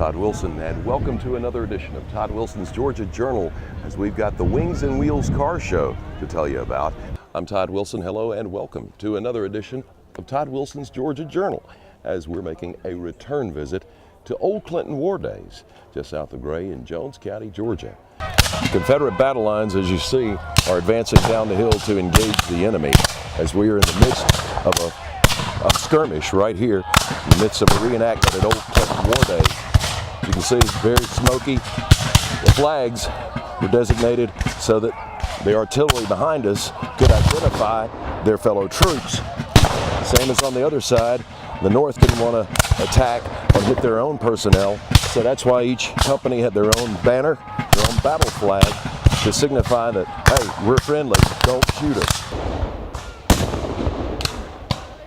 Todd Wilson, and welcome to another edition of Todd Wilson's Georgia Journal, as we've got the Wings and Wheels car show to tell you about. I'm Todd Wilson. Hello and welcome to another edition of Todd Wilson's Georgia Journal, as we're making a return visit to Old Clinton War Days, just south of Gray in Jones County, Georgia. Confederate battle lines, as you see, are advancing down the hill to engage the enemy, as we are in the midst of a skirmish right here in the midst of a reenactment at Old Clinton War Days. You can see it's very smoky. The flags were designated so that the artillery behind us could identify their fellow troops. Same as on the other side, the North didn't want to attack or hit their own personnel, so that's why each company had their own banner, their own battle flag, to signify that, hey, we're friendly, don't shoot us.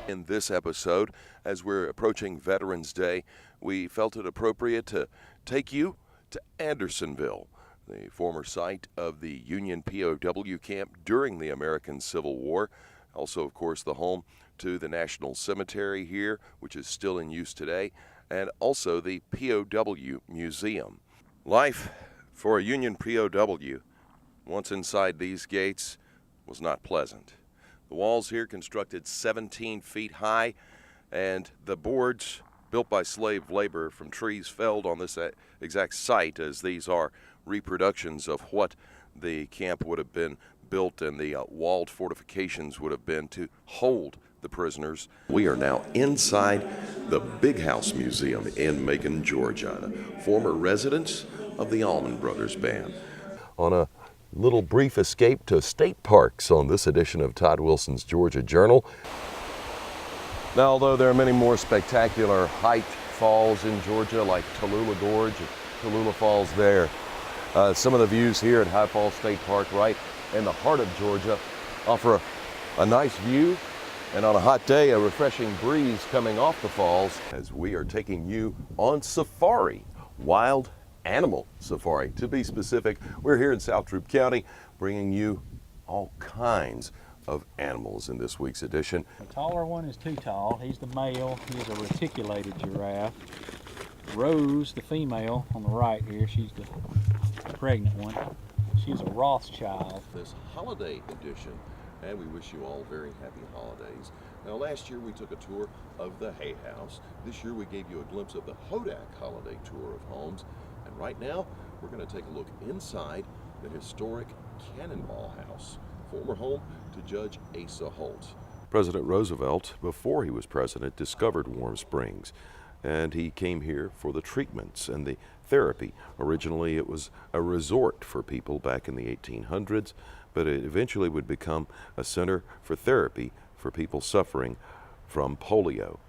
In this episode, as we're approaching Veterans Day, we felt it appropriate to take you to Andersonville, the former site of the Union POW camp during the American Civil War. Also, of course, the home to the National Cemetery here, which is still in use today, and also the POW Museum. Life for a Union POW, once inside these gates, was not pleasant. The walls here constructed 17 feet high, and the boards built by slave labor from trees felled on this exact site, as these are reproductions of what the camp would have been built and the walled fortifications would have been to hold the prisoners. We are now inside the Big House Museum in Macon, Georgia, the former residence of the Allman Brothers Band. On a little brief escape to state parks on this edition of Todd Wilson's Georgia Journal. Now, although there are many more spectacular hiked falls in Georgia, like Tallulah Gorge and Tallulah Falls there, some of the views here at High Falls State Park, right in the heart of Georgia, offer a nice view, and on a hot day, a refreshing breeze coming off the falls, as we are taking you on safari, wild animal safari. To be specific, we're here in South Troup County, bringing you all kinds of animals in this week's edition. The taller one is too tall. He's the male. He's a reticulated giraffe. Rose, the female, on the right here, she's the pregnant one. She's a Rothschild. This holiday edition, and we wish you all very happy holidays. Now, last year we took a tour of the Hay House. This year we gave you a glimpse of the Hodak Holiday Tour of Homes. And right now, we're going to take a look inside the historic Cannonball House, former home to Judge Asa Holt. President Roosevelt, before he was president, discovered Warm Springs, and he came here for the treatments and the therapy. Originally, it was a resort for people back in the 1800s, but it eventually would become a center for therapy for people suffering from polio.